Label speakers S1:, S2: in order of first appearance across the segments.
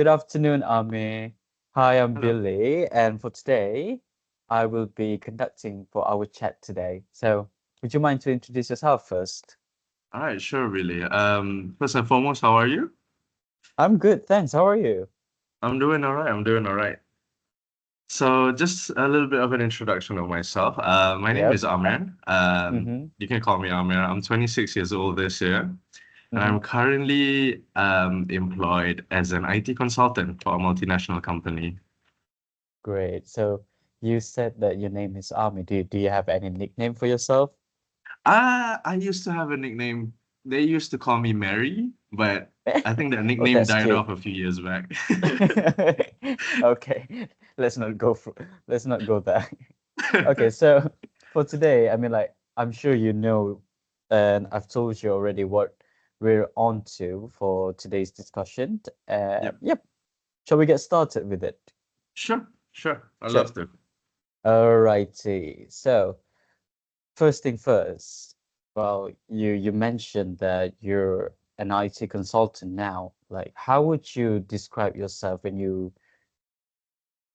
S1: Good afternoon, Amir. Hi, I'm
S2: Hello.
S1: Billy, and for today, I will be conducting for our chat today. So, would you mind to introduce yourself first?
S2: All right, sure, really. First and foremost, how are you?
S1: I'm good, thanks. How are you?
S2: I'm doing all right. I'm doing all right. So, just a little bit of an introduction of myself. My name is
S1: Yep.
S2: Amran.
S1: Mm-hmm.
S2: You can call me Amir. I'm 26 years old this year, and
S1: Mm-hmm.
S2: I'm currently employed as an IT consultant for a multinational company.
S1: Great. So, you said that your name is Amir. Do you have any nickname for yourself?
S2: I used to have a nickname. They used to call me Mary, but I think that
S1: Oh,
S2: nickname
S1: that's
S2: died
S1: cute.
S2: off a few years back.
S1: Okay, let's not go for let's not go there. Okay, so for today, I'm sure you know, and I've told you already what we're on to for today's discussion.
S2: Yep.
S1: Yep, shall we get started with it?
S2: Sure, sure. I'd
S1: Sure.
S2: love to.
S1: Alrighty. So first thing first, well, you mentioned that you're an IT consultant now. Like, how would you describe yourself when you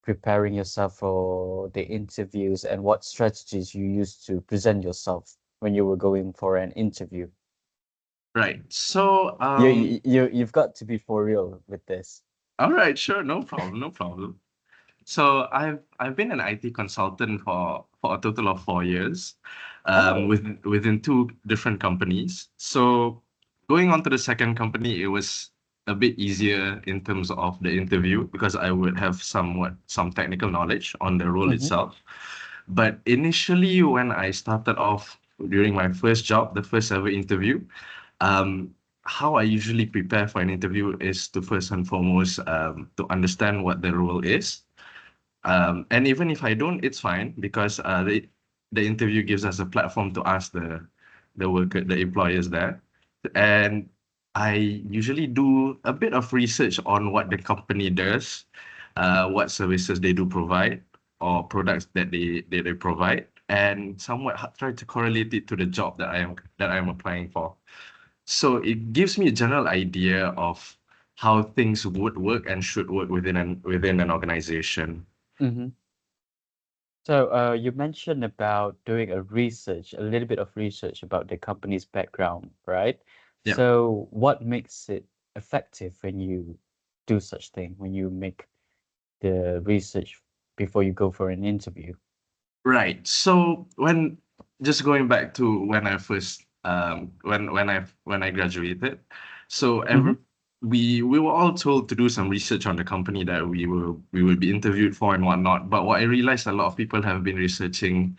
S1: preparing yourself for the interviews and what strategies you used to present yourself when you were going for an interview.
S2: Right. So,
S1: You've got to be for real with this.
S2: all right, sure, no problem, no problem. So I've been an IT consultant for a total of 4 years,
S1: Oh.
S2: within two different companies. So going on to the second company, it was a bit easier in terms of the interview because I would have some technical knowledge on the role
S1: Mm-hmm.
S2: itself. But initially, when I started off during my first job, the first ever interview, um, how I usually prepare for an interview is to first and foremost to understand what the role is. And even if I don't, it's fine because the interview gives us a platform to ask the employers there. And I usually do a bit of research on what the company does, what services they do provide, or products that they provide, and somewhat try to correlate it to the job that I'm applying for. So it gives me a general idea of how things would work and should work within an organization.
S1: Mm-hmm. So you mentioned about doing a little bit of research about the company's background, right?
S2: Yeah.
S1: So what makes it effective when you do such thing, when you make the research before you go for an interview?
S2: Right. So when just going back to when I first when I graduated, so
S1: Mm-hmm.
S2: we were all told to do some research on the company that we would be interviewed for and whatnot. But what I realized a lot of people have been researching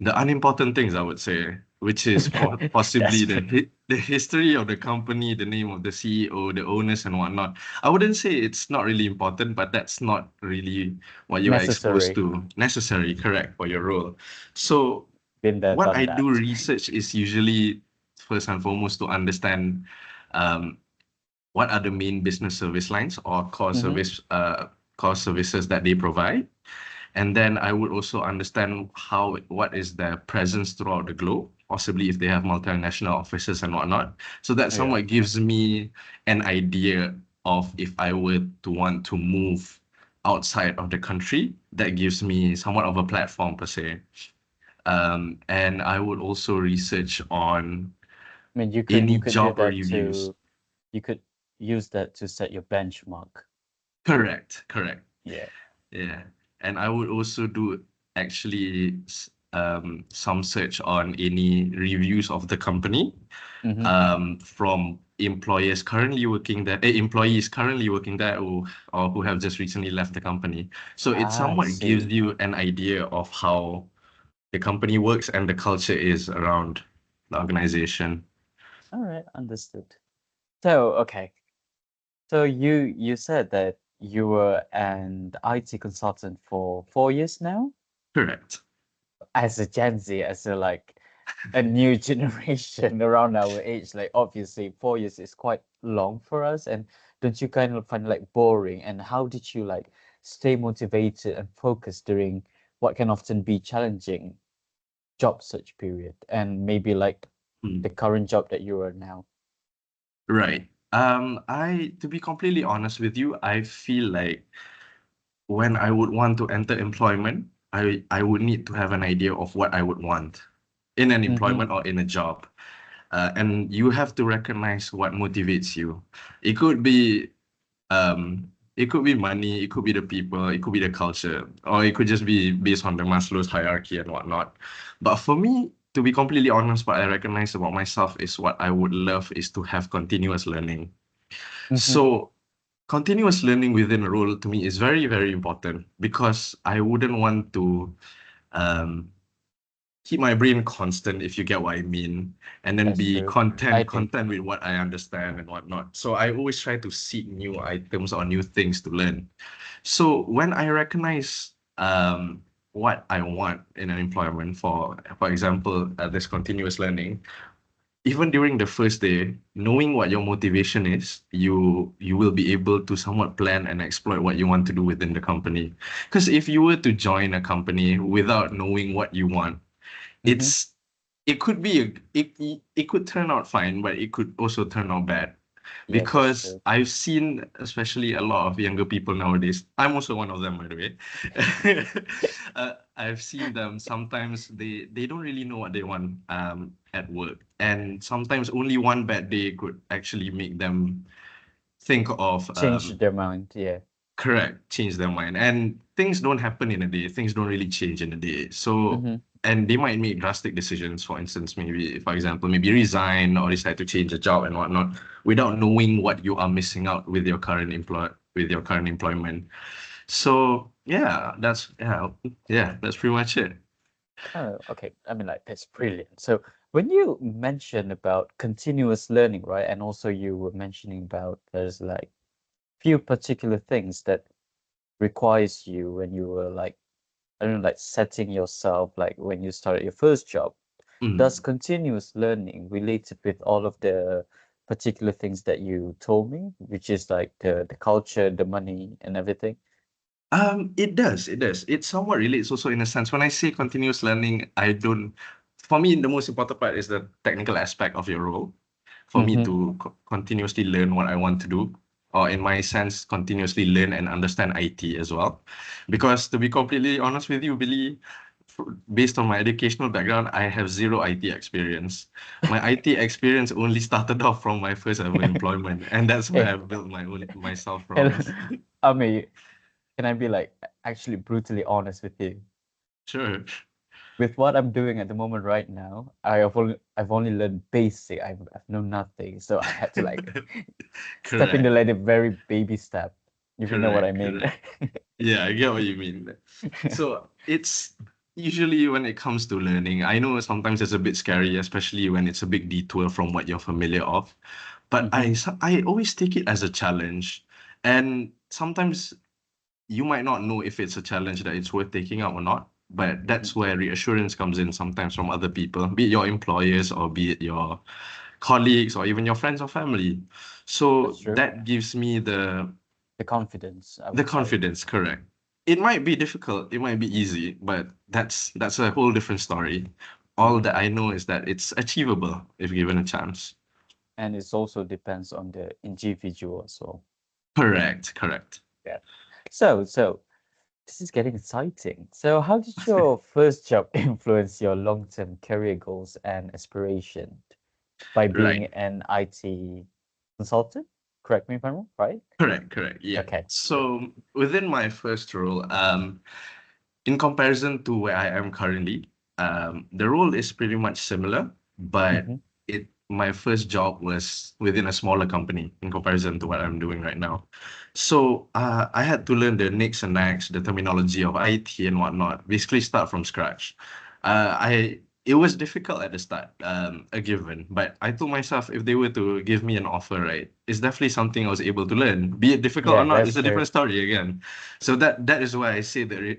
S2: the unimportant things, I would say, which is possibly
S1: That's
S2: the history of the company, the name of the CEO, the owners, and whatnot. I wouldn't say it's not really important, but that's not really what you are exposed
S1: necessary.
S2: to necessary, correct, for your role. So
S1: Been there,
S2: what
S1: done
S2: I do
S1: that.
S2: research is usually first and foremost to understand um, what are the main business service lines or
S1: Mm-hmm.
S2: core services that they provide, and then I would also understand what is their presence throughout the globe, possibly if they have multinational offices and whatnot. So that
S1: Yeah.
S2: somewhat gives me an idea of if I were to want to move outside of the country, that gives me somewhat of a platform per se. And I would also research on
S1: I mean, you
S2: any
S1: could do
S2: job
S1: that
S2: reviews.
S1: to you could use that to set your benchmark.
S2: Correct, correct.
S1: Yeah.
S2: Yeah, and I would also do actually some search on any reviews of the company
S1: Mm-hmm.
S2: from employees currently working there or who have just recently left the company. So it
S1: Ah, I
S2: somewhat gives
S1: see.
S2: you an idea of how the company works and the culture is around the organization.
S1: All right, understood. So, okay. So you said that you were an IT consultant for 4 years now?
S2: Correct.
S1: As a Gen Z, as a like a new generation around our age, like obviously 4 years is quite long for us. And don't you kind of find it like boring? And how did you like stay motivated and focused during what can often be challenging job search period and maybe like the
S2: Mm.
S1: current job that you are now?
S2: Right. To be completely honest with you, I feel like when I would want to enter employment, I would need to have an idea of what I would want in an
S1: Mm-hmm.
S2: employment or in a job. And you have to recognize what motivates you. It could be it could be money, it could be the people, it could be the culture, or it could just be based on the Maslow's hierarchy and whatnot. But for me, to be completely honest, what I recognize about myself is what I would love is to have continuous learning.
S1: Mm-hmm.
S2: So continuous learning within a role to me is very, very important because I wouldn't want to um, keep my brain constant, if you get what I mean, and then
S1: That's
S2: be
S1: true. I do.
S2: content with what I understand and whatnot. So I always try to seek new items or new things to learn. So when I recognize what I want in an employment, for example, this continuous learning, even during the first day, knowing what your motivation is, you will be able to somewhat plan and exploit what you want to do within the company. Because if you were to join a company without knowing what you want,
S1: Mm-hmm.
S2: it's it could be it could turn out fine, but it could also turn out bad
S1: Yeah, that's
S2: because
S1: true.
S2: I've seen, especially a lot of younger people nowadays. I'm also one of them, by the way. I've seen them sometimes they don't really know what they want at work, and sometimes only one bad day could actually make them think of
S1: Change their mind. Yeah.
S2: correct, change their mind. And things don't happen in a day. Things don't really change in a day. So,
S1: Mm-hmm.
S2: and they might make drastic decisions. For instance, maybe, for example, maybe resign or decide to change a job and whatnot without knowing what you are missing out with your current employment. So yeah, that's pretty much it.
S1: Oh, okay. I mean, like, that's brilliant. So when you mentioned about continuous learning, right, and also you were mentioning about there's like few particular things that requires you when you were like, I don't know, like setting yourself, like when you started your first job. Does
S2: Mm.
S1: continuous learning related with all of the particular things that you told me, which is like the culture, the money, and everything?
S2: It does. It does. It somewhat relates also in a sense. When I say continuous learning, I don't, for me, the most important part is the technical aspect of your role. For me
S1: Mm-hmm.
S2: to continuously learn what I want to do, or in my sense, continuously learn and understand IT as well. Because to be completely honest with you, Billy, based on my educational background, I have zero IT experience. My IT experience only started off from my first ever employment, and that's where
S1: Hey,
S2: I built my own myself
S1: hello.
S2: from.
S1: I mean, can I be like actually brutally honest with you?
S2: Sure.
S1: With what I'm doing at the moment right now, I've only learned basic. I've known nothing, so I had to like step in the
S2: Correct.
S1: like a very baby step, if you know what I
S2: Correct.
S1: mean.
S2: Correct. Yeah, I get what you mean. So it's usually when it comes to learning, I know sometimes it's a bit scary, especially when it's a big detour from what you're familiar of. But
S1: Mm-hmm.
S2: I always take it as a challenge. And sometimes you might not know if it's a challenge that it's worth taking up or not. But
S1: Mm-hmm.
S2: that's where reassurance comes in sometimes from other people, be it your employers or be it your colleagues or even your friends or family.
S1: That's
S2: So
S1: true.
S2: that gives me
S1: The confidence, I
S2: the
S1: would say.
S2: confidence, correct. It might be difficult, it might be easy, but that's a whole different story. All
S1: Mm-hmm.
S2: that I know is that it's achievable if given a chance.
S1: And it also depends on the individual as well.
S2: Correct, correct.
S1: Yeah. So this is getting exciting. So how did your first job influence your long-term career goals and aspiration by being
S2: Right.
S1: an IT consultant? Correct me if I'm wrong, right?
S2: Correct, correct. Yeah.
S1: Okay, good.
S2: So within my first role, in comparison to where I am currently, the role is pretty much similar, but
S1: Mm-hmm.
S2: my first job was within a smaller company in comparison to what I'm doing right now. So I had to learn the nicks and knacks, the terminology of IT and whatnot, basically start from scratch. It was difficult at the start, a given, but I told myself if they were to give me an offer, right, it's definitely something I was able to learn. Be it difficult or
S1: Yeah,
S2: not,
S1: that's
S2: it's a
S1: true.
S2: different story again. So that is why I say the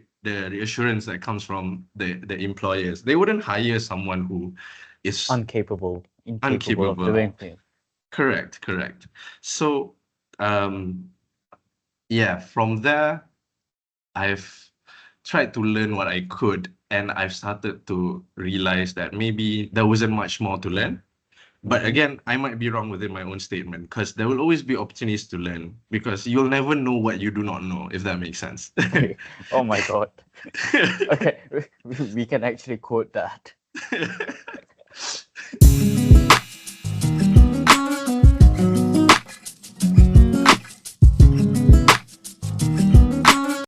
S2: reassurance that comes from the employers. They wouldn't hire someone who is
S1: Incapable of
S2: incapable.
S1: doing things.
S2: Correct, correct. So um yeah, from there I've tried to learn what I could, and I've started to realize that maybe there wasn't much more to learn. But
S1: Mm-hmm.
S2: again, I might be wrong within my own statement because there will always be opportunities to learn because you'll never know what you do not know, if that makes sense.
S1: Oh my God. Okay, we can actually quote that.